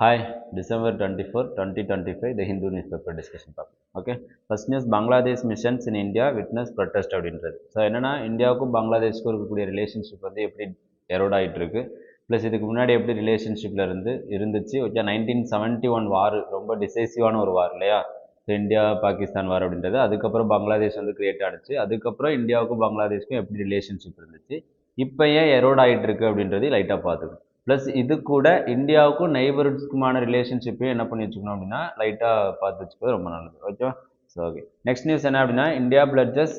Hi, December 24, 2025, the Hindu newspaper discussion topic. Okay, first news Bangladesh missions in India witness protest அப்படின்றது. So என்னன்னா இந்தியாவுக்கும் பங்களாதேஷ்க்கும் இருக்கக்கூடிய relationship வந்து எப்படி எரோட் ஆகிட்டு இருக்கு, ப்ளஸ் இதுக்கு முன்னாடி எப்படி ரிலேஷன்ஷிப்பில் இருந்துச்சு. ஓகே, 1971 வார் ரொம்ப டிசைசிவான ஒரு வார் இல்லையா. ஸோ இந்தியா பாகிஸ்தான் வார் அப்படின்றது. அதுக்கப்புறம் பங்களாதேஷ் வந்து கிரியேட் ஆனிச்சு. அதுக்கப்புறம் இந்தியாவுக்கும் பங்களாதேஷ்க்கும் எப்படி ரிலேஷன்ஷிப் இருந்துச்சு, இப்போ ஏன் எரோட் ஆகிட்டு இருக்கு அப்படின்றது லைட்டாக பார்த்துக்கணும். ப்ளஸ் இது கூட இந்தியாவுக்கும் நெய்பர்ஸ்க்குமான ரிலேஷன்ஷிப்பையும் என்ன பண்ணி வச்சுக்கணும் அப்படின்னா லைட்டாக பார்த்து வச்சுக்கிறது ரொம்ப நல்லது. ஓகேவா? ஸோ ஓகே, நெக்ஸ்ட் நியூஸ் என்ன அப்படின்னா India pledges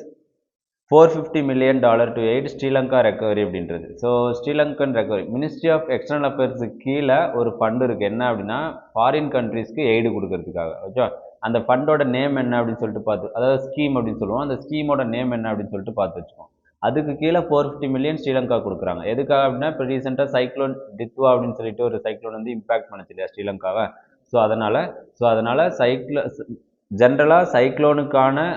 $450 million to aid Sri Lanka recovery அப்படின்றது. So Sri Lankan recovery ministry of external அஃபேர்ஸுக்கு கீழே ஒரு ஃபண்டு இருக்குது. என்ன அப்படின்னா ஃபாரின் கண்ட்ரீஸ்க்கு எய்டு கொடுக்கறதுக்காக. ஓகேவா? அந்த ஃபண்டோட நேம் என்ன அப்படின்னு சொல்லிட்டு பார்த்து, அதாவது ஸ்கீம் அப்படின்னு சொல்லுவோம், அந்த ஸ்கீமோட நேம் என்ன அப்படின்னு சொல்லிட்டு பார்த்து வச்சுக்கோம். அதுக்கு கீழே 450 மில்லியன் ஸ்ரீலங்கா கொடுக்குறாங்க. எதுக்காக அப்படின்னா இப்போ ரீசெண்டாக சைக்ளோன் டித்வா அப்படின்னு சொல்லிட்டு ஒரு சைக்ளோன் வந்து இம்பாக்ட் பண்ணுச்சு இல்லையா ஸ்ரீலங்காவை. ஸோ அதனால் ஜென்ரலாக சைக்ளோனுக்கான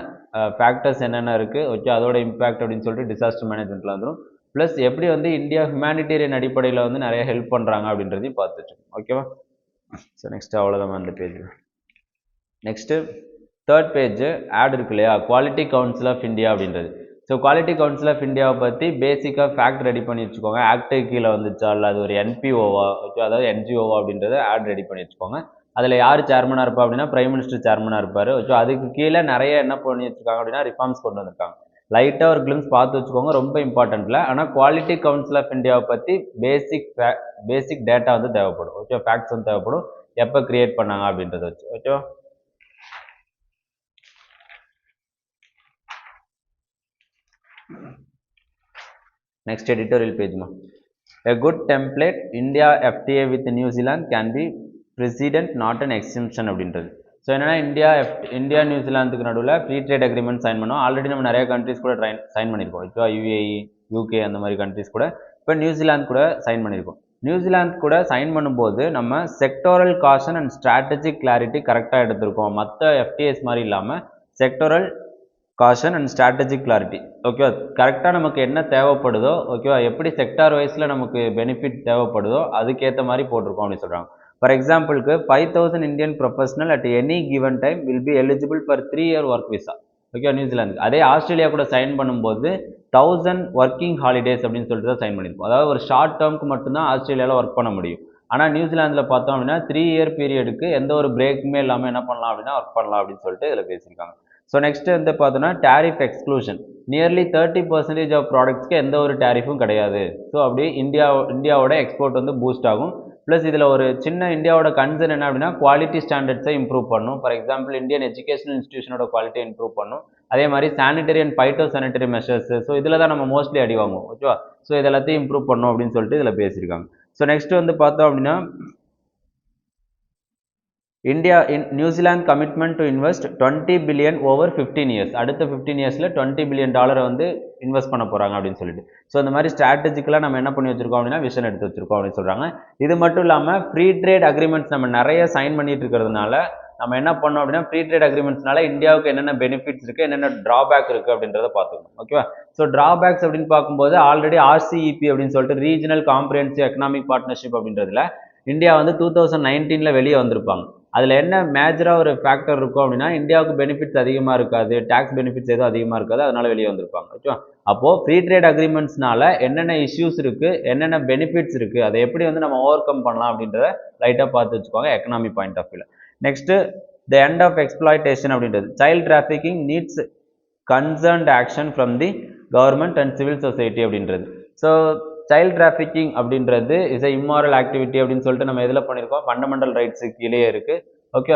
ஃபேக்டர்ஸ் என்னென்ன இருக்குது, ஓகே, அதோட இம்பாக்ட் அப்படின்னு சொல்லிட்டு டிசாஸ்டர் மேனேஜ்மெண்ட்டில் வந்துடும். ப்ளஸ் எப்படி வந்து இந்தியா ஹியூமனிடேரியன் அடிப்படையில் வந்து நிறைய ஹெல்ப் பண்ணுறாங்க அப்படின்றதையும் பார்த்துட்டு. ஓகேவா? ஸோ நெக்ஸ்ட் அவ்வளோதான் அந்த page. Next third page ad இருக்கு இல்லையா, குவாலிட்டி கவுன்சில் ஆஃப் இந்தியா அப்படின்றது. ஸோ குவாலிட்டி கவுன்சில் ஆஃப் இந்தியாவை பற்றி பேசிக்காக ஃபேக்ட் ரெடி பண்ணி வச்சுக்கோங்க. ஆக்டு கீழே வந்துச்சா இல்லை அது ஒரு என்பிஓவா, ஓகே, அதாவது என்ஜிஓவா அப்படின்றத ஆட் ரெடி பண்ணி வச்சுக்கோங்க. அதில் யார் சேர்மனாக இருப்பா அப்படின்னா பிரைம் மினிஸ்டர் சேர்மனாக இருப்பார். ஓகே, அதுக்கு கீழே நிறைய என்ன பண்ணி வச்சுருக்காங்க அப்படின்னா ரிஃபார்ம்ஸ் கொண்டு வந்திருக்காங்க. லைட்டாக ஒரு கிளிம்ஸ் பார்த்து வச்சுக்கோங்க, ரொம்ப இம்பார்ட்டன்ட்ல. ஆனால் குவாலிட்டி கவுன்சில் ஆஃப் இந்தியாவை பற்றி பேசிக் டேட்டா வந்து தேவைப்படும். ஓகே, ஃபேக்ட்ஸ் வந்து தேவைப்படும், எப்போ கிரியேட் பண்ணாங்க அப்படின்றத வச்சு. ஓகேவா? Next editorial page ma. A good template India FTA with New Zealand can be precedent not an exemption அப்படின்றது. ஸோ என்னன்னா இந்தியா நியூசிலாந்துக்கு நடுவில் ஃப்ரீ ட்ரேட் அக்ரிமெண்ட் சைன் பண்ணோம். ஆல்ரெடி நம்ம நிறைய கண்ட்ரிஸ் கூட சைன் பண்ணியிருக்கோம். இப்போ யுஏஇ, யூகே அந்த மாதிரி கண்ட்ரிஸ் கூட இப்போ நியூசிலாந்து கூட சைன் பண்ணியிருக்கோம். நியூசிலாந்து கூட சைன் பண்ணும்போது நம்ம sectoral caution and strategic clarity கரெக்டாக எடுத்திருக்கோம். மற்ற எஃப்டிஎஸ் மாதிரி இல்லாமல் sectoral caution and strategic clarity. ஓகேவா? கரெக்டாக நமக்கு என்ன தேவைப்படுதோ, ஓகேவா, எப்படி செக்டார் வைஸில் நமக்கு பெனிஃபிட் தேவைப்படுதோ அதுக்கேற்ற மாதிரி போட்டிருக்கோம் அப்படின்னு சொல்கிறாங்க. ஃபார் எக்ஸாம்பிளுக்கு 5,000 Indian professional at any given time will be eligible for 3 year work visa. ஓகேவா? நியூசிலாந்து. அதே ஆஸ்திரேலியா கூட சைன் பண்ணும்போது 1000 ஒர்க்கிங் ஹாலிடேஸ் அப்படின்னு சொல்லிட்டு தான் சைன் பண்ணியிருப்போம். அதாவது ஒரு ஷார்ட் டேர்முக்கு மட்டும்தான் ஆஸ்திரேலியாவில் ஒர்க் பண்ண முடியும். ஆனால் நியூசிலாந்தில் பார்த்தோம் அப்படின்னா 3 year பீரியடுக்கு எந்த ஒரு பிரேக்குமே இல்லாமல் என்ன பண்ணலாம் அப்படின்னா ஒர்க் பண்ணலாம் அப்படின்னு சொல்லிட்டு இதில் பேசியிருக்காங்க. ஸோ நெக்ஸ்ட் வந்து பார்த்தோன்னா டேரிஃப் எக்ஸ்க்ளூஷன். நியர்லி 30% ஆஃப் ப்ராடக்ட்ஸ்க்கு எந்த ஒரு டேரிஃபும் கிடையாது. ஸோ அப்படி இந்தியாவோட எக்ஸ்போர்ட் வந்து பூஸ்ட் ஆகும். ப்ளஸ் இதில் ஒரு சின்ன இந்தியாவோட கன்சர்ன் என்ன அப்படின்னா குவாலிட்டி ஸ்டாண்டர்ட்ஸை இம்ப்ரூவ் பண்ணும். ஃபார் எக்ஸாம்பிள் இந்தியன் எஜுகேஷனல் இன்ஸ்டியூஷனோட குவாலிட்டியை இம்ப்ரூவ் பண்ணும். அதே மாதிரி sanitary and phyto sanitary measures. So இதில் தான் நம்ம மோஸ்ட்லி அடி வாங்குவோம். ஓகேவா? ஸோ இதெல்லாத்தையும் இம்ப்ரூவ் பண்ணும் அப்படின்னு சொல்லிட்டு இதில் பேசியிருக்காங்க. ஸோ நெக்ஸ்ட் வந்து பார்த்தோம் அப்படின்னா India New Zealand commitment to invest 20 billion over 15 years. அடுத்த 15 yearsல $20 billion வந்து இன்வெஸ்ட் பண்ண போகிறாங்க அப்படின்னு சொல்லிட்டு. ஸோ இந்த மாதிரி ஸ்ட்ராட்டஜிக்கலாக நம்ம என்ன பண்ணி வச்சிருக்கோம் அப்படின்னா விஷன் எடுத்து வச்சிருக்கோம் அப்படின்னு சொல்கிறாங்க. இது மட்டும் இல்லாமல் ஃப்ரீ ட்ரேட் அக்ரிமெண்ட்ஸ் நம்ம நிறைய சைன் பண்ணிட்டு இருக்கிறதுனால நம்ம என்ன பண்ணோம் அப்படின்னா ஃப்ரீ ட்ரேட் அக்ரிமெண்ட்ஸ்னால இந்தியாவுக்கு என்னென்ன பெனிஃபிட்ஸ் இருக்குது, என்னென்ன ட்ராபேக் இருக்குது அப்படின்றத பார்த்துக்கணும். ஓகேவா? ஸோ ட்ராபேக்ஸ் அப்படின்னு பார்க்கும்போது ஆல்ரெடி RCEP அப்படின்னு சொல்லிட்டு ரீஜனல் காம்ப்ரிஹென்சிவ் எக்கனாமிக் பார்ட்னர்ஷிப் அப்படின்றதுல இந்தியா வந்து 2019 வெளியே வந்திருப்பாங்க. அதில் என்ன மேஜராக ஒரு ஃபேக்டர் இருக்கும் அப்படின்னா இந்தியாவுக்கு பெனிஃபிட்ஸ் அதிகமாக இருக்காது, டேக்ஸ் பெனிஃபிட்ஸ் எதுவும் அதிகமாக இருக்காது, அதனால வெளியே வந்திருப்பாங்க. ஓகேவா? அப்போது ஃப்ரீ ட்ரேட் அக்ரிமெண்ட்ஸ்னால என்னென்ன இஷ்யூஸ் இருக்குது, என்னென்ன பெனிஃபிட்ஸ் இருக்குது, அதை எப்படி வந்து நம்ம ஓவர் கம் பண்ணலாம் அப்படின்றத லைட்டாக பார்த்து வச்சுக்கோங்க எக்கனாமி பாயிண்ட் ஆஃப் வியூவில். Next the end of exploitation அப்படின்றது. Child trafficking needs concerned action from the government and civil society அப்படின்றது. ஸோ சைல்ட் டிராஃபிக்கிங் அப்படின்றது இஸ் இம்மாரல் ஆக்டிவிட்டி அப்படின்னு சொல்லிட்டு நம்ம எதில் பண்ணியிருக்கோம், ஃபண்டமெண்டல் ரைட்ஸுக்கு கீழே இருக்குது. Okay,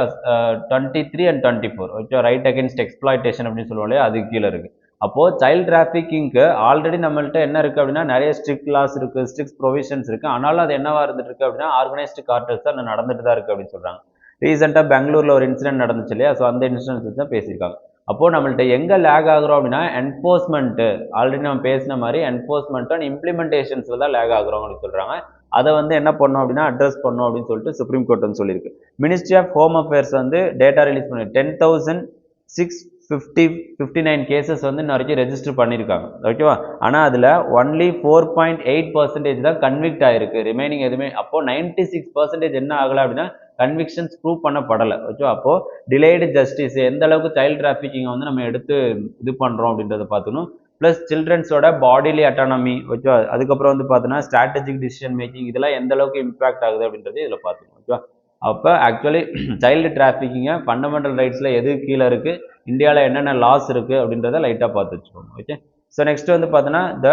23 and 24. Okay, right against exploitation அப்படின்னு சொல்லுவோம் இல்லையா, அது கீழே இருக்குது. அப்போது சைல்ட் டிராஃபிக்கிங்க்கு ஆல்ரெடி நம்மள்ட்ட என்ன இருக்குது அப்படின்னா நிறைய ஸ்ட்ரிக்ட் லாஸ் இருக்குது, ஸ்ட்ரிக்ட் ப்ரொவிஷன்ஸ் இருக்குது. ஆனாலும் அது என்னவா இருந்துட்டு இருக்குது அப்படின்னா ஆர்கனைஸ்டு கார்டல்ஸ் தான் நடந்துட்டு தான் இருக்குது அப்படின்னு சொல்கிறாங்க. ரீசெண்டாக பெங்களூரில் ஒரு இன்சிடென்ட் நடந்துச்சு இல்லையா, ஸோ அந்த இன்சிடென்ட்ஸ் தான் பேசியிருக்காங்க. அப்போது நம்மள்ட்ட எங்கே லேக் ஆகுறோம் அப்படின்னா என்ஃபோர்ஸ்மெண்ட்டு, ஆல்ரெடி நம்ம பேசின மாதிரி என்ஃபோர்ஸ்மெண்ட் அண்ட் இம்ப்ளிமெண்டேஷன்ஸில் தான் லேக் ஆகுறோம் அப்படின்னு சொல்கிறாங்க. அதை வந்து என்ன பண்ணோம் அப்படின்னா அட்ரஸ் பண்ணோம் அப்படின்னு சொல்லிட்டு சுப்ரீம் கோர்ட் வந்து சொல்லியிருக்கு. மினிஸ்ட்ரி ஆஃப் ஹோம் அஃபேர்ஸ் வந்து டேட்டா ரிலீஸ் பண்ணி 10,6 59 கேசஸ் வந்து இன்ன வரைக்கும் ரெஜிஸ்டர் பண்ணியிருக்காங்க. ஓகேவா? ஆனால் அதில் ஒன்லி 4.8% தான் கன்விக்ட் ஆயிருக்கு. ரிமைனிங் எதுவுமே அப்போ 96% என்ன ஆகலை அப்படின்னா கன்விக்ஷன்ஸ் ப்ரூவ் பண்ணப்படலை. ஓகேவா? அப்போ டிலேடு ஜஸ்டிஸ் எந்த அளவுக்கு சைல்டு டிராஃபிக்கிங்கை வந்து நம்ம எடுத்து இது பண்ணுறோம் அப்படின்றத பார்த்துக்கணும். ப்ளஸ் சில்ட்ரன்ஸோட பாடிலி அட்டானமி, ஓகேவா? அதுக்கப்புறம் வந்து பார்த்தோன்னா ஸ்ட்ராட்டஜிக் டிசிஷன் மேக்கிங் இதெல்லாம் எந்த அளவுக்கு இம்பாக்ட் ஆகுது அப்படின்றது இதில் பார்த்துக்கணும். ஓகேவா? அப்போ ஆக்சுவலி சைல்டு டிராஃபிக்கிங்கை ஃபண்டமெண்டல் ரைட்ஸில் எது கீழே இருக்குது, இந்தியாவில் என்னென்ன லாஸ் இருக்குது அப்படின்றத லைட்டாக பார்த்து வச்சுக்கோங்க. ஓகே. ஸோ நெக்ஸ்ட் வந்து பார்த்தோன்னா the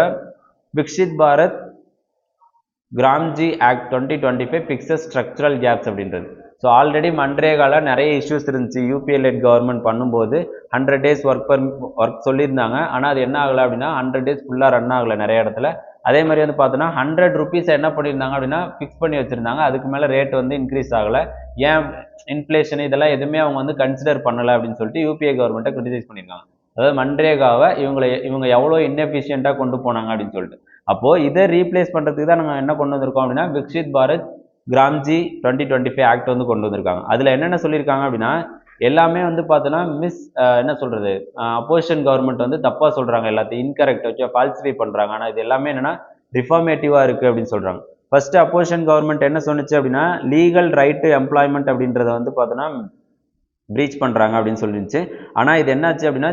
Viksit Bharat G RAM G act 2025 fixes structural gaps அப்படின்றது. ஸோ ஆல்ரெடி மன்ரேகாவில் நிறைய இஷ்யூஸ் இருந்துச்சு. யூபிஏ லெட் கவர்மெண்ட் பண்ணும்போது 100 days ஒர்க் சொல்லியிருந்தாங்க. ஆனால் அது என்ன ஆகலை அப்படின்னா 100 days ஃபுல்லாக ரன் ஆகலை நிறைய இடத்துல. அதே மாதிரி வந்து பார்த்தோன்னா 100 rupees என்ன பண்ணியிருந்தாங்க அப்படின்னா ஃபிக்ஸ் பண்ணி வச்சுருந்தாங்க. அதுக்கு மேலே ரேட் வந்து இன்க்ரீஸ் ஆகலை. ஏன் இன்ஃப்ளேஷன் இதெல்லாம் எதுவுமே அவங்க வந்து கன்சிடர் பண்ணலை அப்படின்னு சொல்லிட்டு யூபிஏ கவர்மெண்ட்டை கிரிட்டிசைஸ் பண்ணியிருக்காங்க. அதாவது மன்ரேகாவை இவங்க எவ்வளோ இன்எஃபிஷியண்ட்டாக கொண்டு போனாங்க அப்படின்னு சொல்லிட்டு. அப்போது இதை ரீப்ளேஸ் பண்ணுறதுக்கு தான் நாங்கள் என்ன கொண்டு வந்திருக்கோம் அப்படின்னா விக்ஷித் பாரத் கிராம்ஜி 2025 ஆக்ட் வந்து கொண்டு வந்திருக்காங்க. அதில் என்னென்ன சொல்லியிருக்காங்க அப்படின்னா எல்லாமே வந்து பார்த்தோன்னா என்ன சொல்கிறது, அப்போசிஷன் கவர்மெண்ட் வந்து தப்பாக சொல்கிறாங்க, எல்லாத்தையும் இன்கரெக்ட் வச்சு ஃபால்சிஃபை பண்ணுறாங்க. ஆனால் இது எல்லாமே என்னென்னா ரிஃபார்மேட்டிவாக இருக்குது அப்படின்னு சொல்கிறாங்க. ஃபர்ஸ்ட் அப்போசிஷன் கவர்மெண்ட் என்ன சொன்னிச்சு அப்படின்னா லீகல் ரைட் டு எம்ப்ளாய்மெண்ட் அப்படின்றத வந்து பார்த்தோன்னா ப்ரீச் பண்ணுறாங்க அப்படின்னு சொல்லிருந்துச்சு. ஆனால் இது என்னாச்சு அப்படின்னா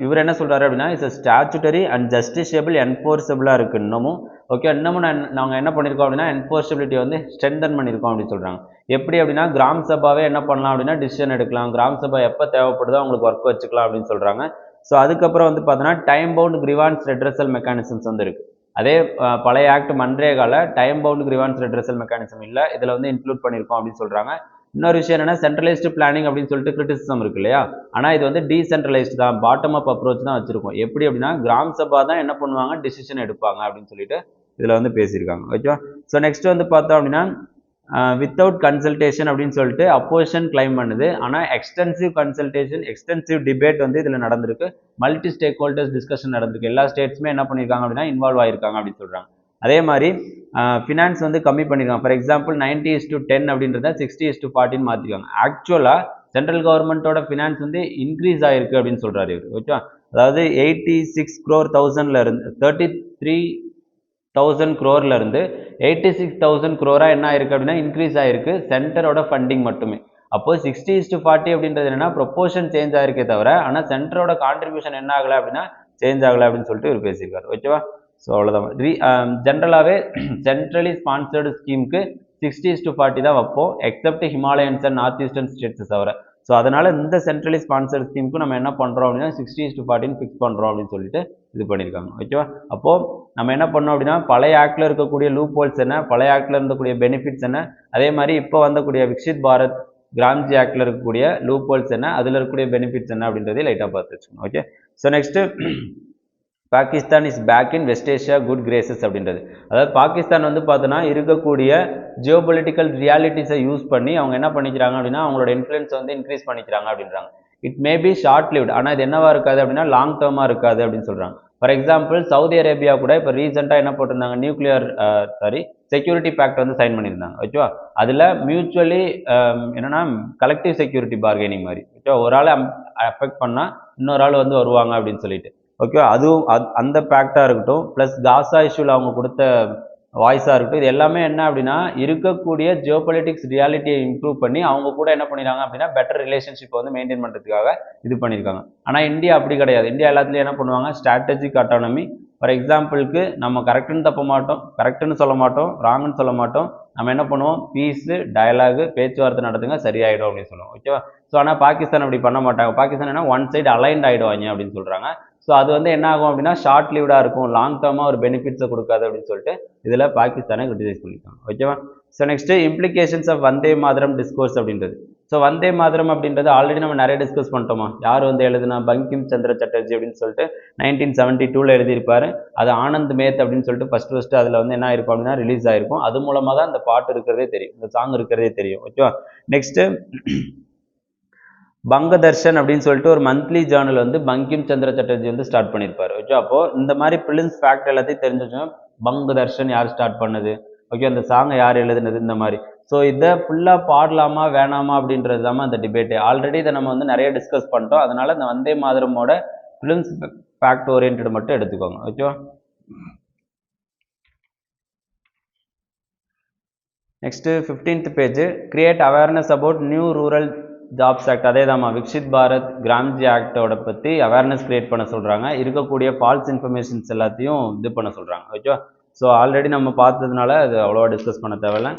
இவர் என்ன சொல்கிறாரு அப்படின்னா இட்ஸ் ஸ்டாச்சுட்டரி அண்ட் ஜஸ்டிஷியபிள் என்ஃபோர்ஸபிளாக இருக்குது இன்னமும். ஓகே, இன்னமும் நாங்கள் என்ன பண்ணியிருக்கோம் அப்படின்னா என்ஃபோர்ஸபிலிட்டி வந்து ஸ்ட்ரென்தன் பண்ணியிருக்கோம் அப்படின்னு சொல்கிறாங்க. எப்படி அப்படின்னா கிராம சபாவே என்ன பண்ணலாம் அப்படின்னா டிசிஷன் எடுக்கலாம், கிராம சபா எப்போ தேவைப்படுதோ அவங்களுக்கு ஒர்க் வச்சுக்கலாம் அப்படின்னு சொல்கிறாங்க. ஸோ அதுக்கப்புறம் வந்து பார்த்தோன்னா time bound grievance redressal mechanisms வந்து இருக்குது. அதே பழைய ஆக்ட் மன்ரேகாவில் time bound grievance redressal mechanism இல்லை, இதில் வந்து இன்க்ளூட் பண்ணியிருக்கோம் அப்படின்னு சொல்கிறாங்க. இன்னொரு விஷயம் என்னன்னா சென்ட்ரலைஸ்டு பிளானிங் அப்படின்னு சொல்லிட்டு கிரிட்டிசிசம் இருக்கு இல்லையா, ஆனால் இது வந்து டீசென்ட்ரலைஸ்டு தான், பாட்டம் அப் அப்ரோச் தான் வச்சிருக்கோம். எப்படி அப்படின்னா கிராம சபா தான் என்ன பண்ணுவாங்க டிசிஷன் எடுப்பாங்க அப்படின்னு சொல்லிட்டு இதில் வந்து பேசியிருக்காங்க. ஓகேவா? ஸோ நெக்ஸ்ட் வந்து பார்த்தோம் அப்படின்னா வித்தவுட் கன்சல்டேஷன் அப்படின்னு சொல்லிட்டு அப்போசிஷன் கிளைம் பண்ணுது. ஆனால் எக்ஸ்டென்சிவ் கன்சல்டேஷன் எக்ஸ்டென்சிவ் டிபேட் வந்து இதில் நடந்திருக்கு. மல்டி ஸ்டேக் ஹோல்டர்ஸ் டிஸ்கஷன் நடந்திருக்கு. எல்லா ஸ்டேட்ஸுமே என்ன பண்ணியிருக்காங்க அப்படின்னா இன்வால்வ் ஆகிருக்காங்க அப்படின்னு சொல்கிறாங்க. அதே மாதிரி ஃபினான்ஸ் வந்து கம்மி பண்ணியிருக்காங்க. ஃபார் எக்ஸாம்பிள் 90:10 அப்படின்றத 60:40 மாற்றிருக்காங்க. ஆக்சுவலாக சென்ட்ரல் கவர்மெண்ட்டோட ஃபினான்ஸ் வந்து இன்க்ரீஸ் ஆகிருக்கு அப்படின்னு சொல்கிறாரு இவர். ஓகேவா? அதாவது 86 crore இருந்து 33,000 crore இருந்து 86,000 crore என்ன ஆயிருக்கு அப்படின்னா இன்க்ரீஸ் ஆயிருக்கு சென்டரோட ஃபண்டிங் மட்டுமே. அப்போ 60:40 அப்படின்றது என்னன்னா ப்ரொப்போர்ஷன் சேஞ்ச் ஆயிருக்கே தவிர ஆனால் சென்டரோட கான்ட்ரிபியூஷன் என்ன ஆகலை அப்படின்னா சேஞ்ச் ஆகலை அப்படின்னு சொல்லிட்டு இவர் பேசியிருக்காரு. ஓகேவா? ஸோ அவ்வளோதான். ஜென்ரலாகவே சென்ட்ரலி ஸ்பான்சர்டு ஸ்கீமுக்கு 60:40 தான் வைப்போம், accept Himalayans and north eastern states தவிர. ஸோ அதனால் இந்த சென்ட்ரலி ஸ்பான்சர்டு ஸ்கீமுக்கு நம்ம என்ன பண்ணுறோம் அப்படின்னா 60:40 ஃபிக்ஸ் பண்ணுறோம் அப்படின்னு சொல்லிட்டு இது பண்ணியிருக்காங்க. ஓகேவா? அப்போது நம்ம என்ன பண்ணோம் அப்படின்னா பழைய ஆக்டில் இருக்கக்கூடிய லூப் ஹோல்ஸ் என்ன, பழைய ஆக்டில் இருக்கக்கூடிய பெனிஃபிட்ஸ் என்ன, அதே மாதிரி இப்போ வந்தக்கூடிய விக்ஷித் பாரத் கிராம்ஜி ஆக்டில் இருக்கக்கூடிய லூப் ஹோல்ஸ் என்ன, அதில் இருக்கக்கூடிய பெனிஃபிட்ஸ் என்ன அப்படின்றதே லைட்டாக பார்த்து வச்சுக்கணும். Okay. So next Pakistan is back in West Asia good graces அப்படின்றது. அதாவது பாகிஸ்தான் வந்து பார்த்தோன்னா இருக்கக்கூடிய ஜியோபொலிட்டிக்கல் ரியாலிட்டிஸை யூஸ் பண்ணி அவங்க என்ன பண்ணிக்கிறாங்க அப்படின்னா அவங்களோட இன்ஃப்ளூயன்ஸ் வந்து இன்க்ரீஸ் பண்ணிக்கிறாங்க அப்படின்றாங்க. It may be short lived, ஆனால் இது என்னவா இருக்காது அப்படின்னா லாங் டேர்மாக இருக்காது அப்படின்னு சொல்கிறாங்க. ஃபார் எக்ஸாம்பிள் சவுதி அரேபியா கூட இப்போ ரீசெண்டாக என்ன போட்டிருந்தாங்க நியூக்ளியர் செக்யூரிட்டி பேக்ட் வந்து சைன் பண்ணியிருந்தாங்க. ஓகேவா? அதில் மியூச்சுவலி என்னன்னா கலெக்டிவ் செக்யூரிட்டி பார்கெனிங் மாதிரி. ஓகேவா? ஒரு ஆள் அஃபெக்ட் பண்ணால் இன்னொரு ஆள் வந்து வருவாங்க அப்படின்னு சொல்லிட்டு. ஓகே, அதுவும் அந்த பேக்டாக இருக்கட்டும், ப்ளஸ் காசா இஷ்யூவில் அவங்க கொடுத்த வாய்ஸாக இருக்கட்டும், இது எல்லாமே என்ன அப்படின்னா இருக்கக்கூடிய ஜியோபொலிட்டிக்ஸ் ரியாலிட்டியை இம்ப்ரூவ் பண்ணி அவங்க கூட என்ன பண்ணிடுறாங்க அப்படின்னா பெட்டர் ரிலேஷன்ஷிப்பை வந்து மெயின்டைன் பண்ணுறதுக்காக இது பண்ணியிருக்காங்க. ஆனால் இந்தியா அப்படி கிடையாது. இந்தியா எல்லாத்துலேயும் என்ன பண்ணுவாங்க ஸ்ட்ராட்டஜிக் அட்டானமி. ஃபார் எக்ஸாம்பிளுக்கு நம்ம கரெக்டுன்னு தப்ப மாட்டோம், கரெக்டுன்னு சொல்ல மாட்டோம், ராங்குன்னு சொல்ல மாட்டோம். நம்ம என்ன பண்ணுவோம் பீஸு டயலாகு பேச்சுவார்த்தை நடத்துங்க சரியாயிடும் அப்படின்னு சொல்லுவோம். ஓகேவா? ஸோ ஆனால் பாகிஸ்தான் அப்படி பண்ண மாட்டாங்க. பாகிஸ்தான் என்ன ஒன் சைடு அலைன்ட் ஆகிடுவாங்க அப்படின்னு சொல்கிறாங்க. ஸோ அது வந்து என்ன ஆகும் அப்படின்னா ஷார்ட் லிவ்டாக இருக்கும், லாங் டேர்மாக ஒரு பெனிஃபிட்ஸை கொடுக்காது அப்படின்னு சொல்லிட்டு இதில் பாகிஸ்தானை கிரிட்டிசைஸ் பண்ணியிருக்காங்க. ஓகேவா? So next implications of Vande Mataram discourse அப்படின்றது. ஸோ வந்தே மாதரம் அப்படின்றது ஆல்ரெடி நம்ம நிறைய டிஸ்கஸ் பண்ணிட்டோமா. யார் வந்து எழுதுனா பங்கிம் சந்திர சட்டர்ஜி அப்படின்னு சொல்லிட்டு 1972 எழுதியிருப்பாரு. அது ஆனந்த் மேத் அப்படின்னு சொல்லிட்டு ஃபர்ஸ்ட் அதில் வந்து என்ன ஆயிருக்கும் அப்படின்னா ரிலீஸ் ஆயிருக்கும். அது மூலமாக தான் இந்த பாட்டு இருக்கிறதே தெரியும், இந்த சாங் இருக்கிறதே தெரியும். ஓகேவா? நெக்ஸ்ட்டு பங்கதர்ஷன் அப்படின்னு சொல்லிட்டு ஒரு மந்த்லி ஜேர்னல் வந்து பங்கிம் சந்திர சட்டர்ஜி வந்து ஸ்டார்ட் பண்ணியிருப்பாரு. ஓகே, அப்போ இந்த மாதிரி பிலிம்ஸ் ஃபேக்ட் எல்லாத்தையும் தெரிஞ்சுச்சோம். பங்கதர்ஷன் யார் ஸ்டார்ட் பண்ணது, ஓகே, அந்த சாங்கை யார் எழுதுனது, இந்த மாதிரி. ஸோ இதை ஃபுல்லாக பாடலாமா வேணாமா அப்படின்றது தான் அந்த டிபேட்டு. ஆல்ரெடி இதை நம்ம வந்து நிறைய டிஸ்கஸ் பண்ணிட்டோம். அதனால இந்த வந்தே மாதரமோட ஃபிலிம்ஸ் ஃபேக்ட் ஓரியன்ட் மட்டும் எடுத்துக்கோங்க. ஓகேவா? Next 15th page, create awareness about new rural jobs act. அதே தான் விக்ஷித் பாரத் கிராம்ஜி ஆக்டோட பற்றி அவேர்னஸ் கிரியேட் பண்ண சொல்கிறாங்க. இருக்கக்கூடிய ஃபால்ஸ் இன்ஃபர்மேஷன்ஸ் எல்லாத்தையும் இது பண்ண சொல்கிறாங்க. ஓகேவா? ஸோ ஆல்ரெடி நம்ம பார்த்ததுனால அது அவ்வளோவா டிஸ்கஸ் பண்ண தேவையில்ல.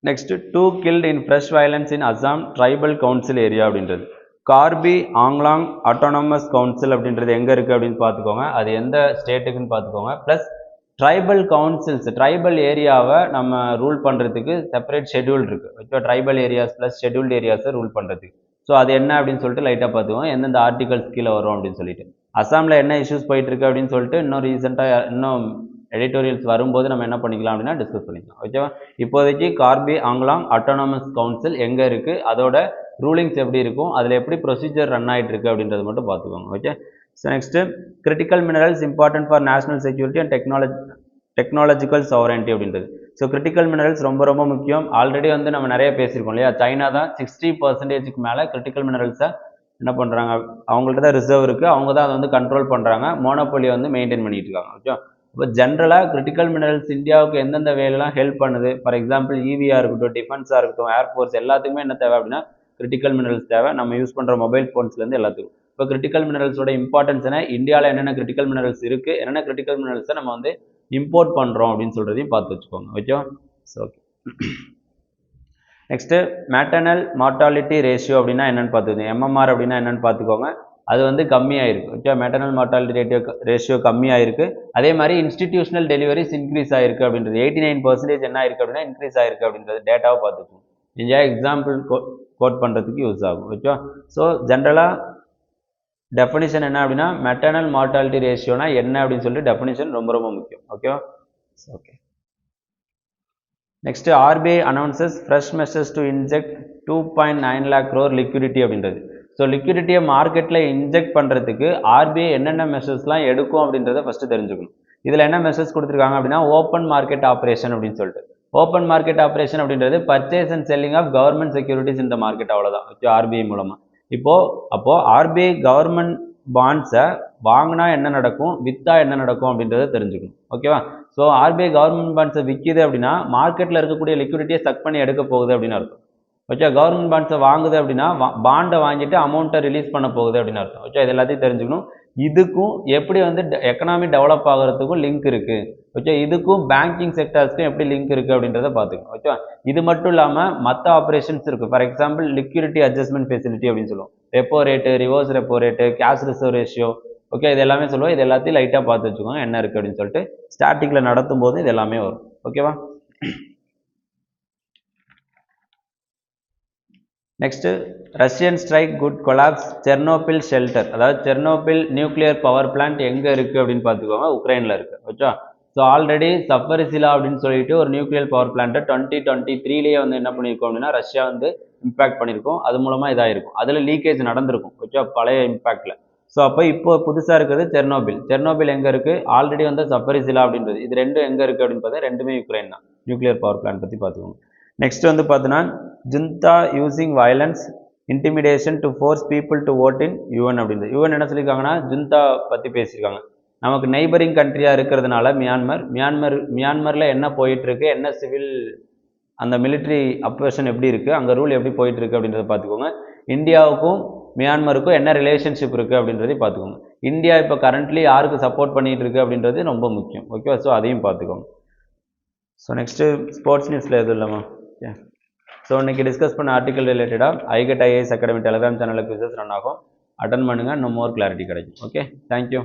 Next 2 killed in fresh violence in Assam tribal council area அப்படின்றது. கார்பி ஆங்லாங் ஆட்டோனமஸ் கவுன்சில் அப்படின்றது எங்கே இருக்குது அப்படின்னு பார்த்துக்கோங்க. அது எந்த ஸ்டேட்டுக்குன்னு பார்த்துக்கோங்க. ப்ளஸ் ட்ரைபல் கவுன்சில்ஸ், ட்ரைபல் ஏரியாவை நம்ம ரூல் பண்ணுறதுக்கு செப்பரேட் ஷெட்யூல் இருக்குது. Okay, tribal areas plus scheduled ஏரியாஸை ரூல் பண்ணுறதுக்கு. ஸோ அது என்ன அப்படின்னு சொல்லிட்டு லைட்டாக பார்த்துக்கோங்க, எந்தெந்த ஆர்டிகல்ஸ் கீழே வரும் அப்படின்னு சொல்லிட்டு. அசாமில் என்ன இஷ்யூஸ் போயிட்டுருக்கு அப்படின்னு சொல்லிட்டு இன்னும் ரீசெண்டாக இன்னும் எடிட்டோரியல்ஸ் வரும்போது நம்ம என்ன பண்ணிக்கலாம் அப்படின்னா டிஸ்கஸ் பண்ணிக்கலாம். ஓகேவா? இப்போதைக்கு கார்பி ஆங்லாங் ஆட்டோனமஸ் கவுன்சில் எங்கே இருக்குது, அதோட ரூலிங்ஸ் எப்படி இருக்கும், அதில் எப்படி ப்ரொசீஜர் ரன் ஆகிட்டு இருக்கு அப்படின்றது மட்டும் பார்த்துக்கோங்க. Okay. So next critical minerals important for national security and technological sovereignty அப்படின்றது. ஸோ கிரிட்டிக்கல் மினரல்ஸ் ரொம்ப ரொம்ப முக்கியம். ஆல்ரெடி வந்து நம்ம நிறைய பேசியிருக்கோம் இல்லையா, சைனா தான் 60% மேலே கிரிட்டிக்கல் மினரல்ஸை என்ன பண்ணுறாங்க, அவங்கள்ட்ட தான் ரிசர்வ் இருக்குது, அவங்க தான் அதை வந்து கண்ட்ரோல் பண்ணுறாங்க, மோனோபோலியை வந்து மெயின்டைன் பண்ணிட்டு இருக்காங்க. ஓகே. இப்போ ஜென்ரலாக கிரிட்டிக்கல் மினரல்ஸ் இந்தியாவுக்கு எந்தெந்த வேலைலாம் ஹெல்ப் பண்ணுது, ஃபார் எக்ஸாம்பிள் ஈவியாக இருக்கட்டும், டிஃபென்ஸாக இருக்கட்டும், ஏர்ஃபோர்ஸ், எல்லாத்துக்குமே என்ன தேவை அப்படின்னா கிரிட்டிக்கல் மினரல்ஸ் தேவை. நம்ம யூஸ் பண்ணுற மொபைல் ஃபோன்ஸ்லேருந்து எல்லாத்துக்கும். இப்போ கிரிட்டிக்கல் மினரல்ஸோட இம்பார்ட்டன்ஸ் என்ன, இந்தியாவில் என்னென்ன கிரிட்டிக்கல் மினரல்ஸ் இருக்குது, என்னென்ன கிரிட்டிக்கல் மினரல்ஸை நம்ம வந்து இம்போர்ட் பண்ணுறோம் அப்படின்னு சொல்கிறதையும் பார்த்து வச்சுக்கோங்க. ஓகேவா? So okay. Next maternal mortality ratio அப்படின்னா என்னென்னு பார்த்துக்கோங்க. எம்எம்ஆர் அப்படின்னா என்னென்னு பார்த்துக்கோங்க. அது வந்து கம்மியாக இருக்குது. ஓகே, மேட்டர்னல் மார்ட்டாலிட்டி ரேஷியோ கம்மியாக இருக்குது. அதே மாதிரி இன்ஸ்டிடியூஷனல் டெலிவரிஸ் இன்க்ரீஸ் ஆகிருக்கு அப்படின்றது. 89% என்ன ஆயிருக்கு அப்படின்னா இன்க்ரீஸ் ஆகிருக்கு அப்படின்றது டேட்டாவை பார்த்துக்கோங்க. இங்கே எக்ஸாம்பிள் கோட் பண்ணுறதுக்கு யூஸ் ஆகும். ஓகேவா? ஸோ ஜென்ரலாக டெஃபினிஷன் என்ன அப்படின்னா மெட்டர்னல் மார்ட்டாலிட்டி ரேஷியோனா என்ன அப்படின்னு சொல்லிட்டு டெஃபினிஷன் ரொம்ப ரொம்ப முக்கியம். ஓகேவா? Okay. Next RBI announces fresh measures to inject 2.9 lakh crore liquidity அப்படின்றது. ஸோ லிக்விடிட்டியை மார்க்கெட்டில் இன்ஜெக்ட் பண்ணுறதுக்கு ஆர்பிஐ என்னென்ன மெஷர்ஸ்லாம் எடுக்கும் அப்படின்றத ஃபஸ்ட்டு தெரிஞ்சுக்கணும். இதில் என்ன மெஷர்ஸ் கொடுத்துருக்காங்க அப்படின்னா ஓப்பன் மார்க்கெட் ஆப்ரேஷன் அப்படின்னு சொல்லிட்டு. ஓப்பன் மார்க்கெட் ஆப்ரேஷன் அப்படின்றது purchase and selling of government securities இந்த மார்க்கெட், அவ்வளோதான். ஆர்பிஐ மூலமாக அப்போது ஆர்பிஐ கவர்மெண்ட் பாண்ட்ஸை வாங்கினா என்ன நடக்கும், விற்றா என்ன நடக்கும் அப்படின்றத தெரிஞ்சுக்கணும். ஓகேவா? ஸோ ஆர்பிஐ கவர்மெண்ட் பாண்ட்ஸை விற்கிது அப்படின்னா மார்க்கெட்டில் இருக்கக்கூடிய லிக்விடிட்டியை சக் பண்ணி எடுக்க போகுது அப்படின்னு அர்த்தம். ஓகே, கவர்மெண்ட் பாண்ட்ஸை வாங்குது அப்படின்னா பாண்டை வாங்கிட்டு அமௌண்ட்டை ரிலீஸ் பண்ண போகுது அப்படின்னு அர்த்தம். ஓகே, இது எல்லாத்தையும் தெரிஞ்சுக்கணும். இதுக்கும் எப்படி வந்து எக்கனாமி டெவலப் ஆகிறதுக்கும் லிங்க் இருக்குது. ஓகே, இதுக்கும் பேங்கிங் செக்டர்ஸ்க்கும் எப்படி லிங்க் இருக்குது அப்படின்றத பார்த்துக்கணும். ஓகேவா? இது மட்டும் இல்லாமல் மற்ற ஆப்ரேஷன்ஸ் இருக்குது. For example liquidity adjustment facility அப்படின்னு சொல்லுவோம். Repo rate, reverse repo rate, cash reserve ratio. Okay, இது எல்லாமே சொல்லுவோம். இது எல்லாத்தையும் லைட்டாக பார்த்து வச்சுக்கோங்க என்ன இருக்குது அப்படின்னு சொல்லிட்டு. ஸ்டார்டிங்கில் நடத்தும் போது இது எல்லாமே வரும். ஓகேவா? Next Russian strike good collapse Chernobyl shelter. அதாவது செர்னோபில் நியூக்ளியர் பவர் பிளான்ட் எங்கே இருக்குது அப்படின்னு பார்த்துக்கோங்க, உக்ரைனில் இருக்குது. ஓகே. ஸோ ஆல்ரெடி சஃபரிசிலா அப்படின்னு சொல்லிட்டு ஒரு நியூக்ளியர் பவர் பிளான்ட்டை 2023 வந்து என்ன பண்ணியிருக்கோம் அப்படின்னா ரஷ்யா வந்து இம்பேக்ட் பண்ணியிருக்கோம். அது மூலமாக இதாக இருக்கும், அதில் லீக்கேஜ் நடந்திருக்கும். ஓகே, பழைய இம்பேக்டில். ஸோ இப்போ புதுசாக இருக்கிறது செர்னோபில். செர்னோபில் எங்கே இருக்குது, ஆல்ரெடி வந்து சஃபரிசிலா அப்படின்றது. இது ரெண்டும் எங்கே இருக்குது அப்படின்னு பார்த்தா ரெண்டுமே யுக்ரைன் தான். நியூக்ளியர் பவர் பிளான்ட் பற்றி பார்த்துக்கோங்க. நெக்ஸ்ட் வந்து பார்த்தீங்கன்னா junta using violence intimidation to force people to vote in UN அப்படின்றது. யூஎன் என்ன சொல்லியிருக்காங்கன்னா ஜுந்தா பற்றி பேசியிருக்காங்க. நமக்கு நெய்பரிங் கண்ட்ரியாக இருக்கிறதுனால மியான்மரில் என்ன போயிட்டுருக்கு, என்ன சிவில் அந்த மிலிட்ரி அப்ரேஷன் எப்படி இருக்குது, அங்கே ரூல் எப்படி போயிட்டுருக்கு அப்படின்றத பார்த்துக்கோங்க. இந்தியாவுக்கும் மியான்மருக்கும் என்ன ரிலேஷன்ஷிப் இருக்குது அப்படின்றதையும் பார்த்துக்கோங்க. இந்தியா இப்போ கரண்ட்லி யாருக்கு சப்போர்ட் பண்ணிகிட்டு இருக்குது அப்படின்றது ரொம்ப முக்கியம். ஓகே, ஸோ அதையும் பார்த்துக்கோங்க. ஸோ நெக்ஸ்ட்டு ஸ்போர்ட்ஸ் நியூஸில் எதுவும் இல்லாமல் ஓகே. ஸோ இன்றைக்கி டிஸ்கஸ் பண்ண ஆர்டிக்கல் ரிலேட்டடாக ஐகெட் ஐஏஎஸ் அகாடமி டெலிகிராம் சேனலுக்கு விசிட் ரன் ஆகும். அட்டன் பண்ணுங்கள், இன்னும் மோர் கிளாரிட்டி கிடைக்கும். Okay, thank you.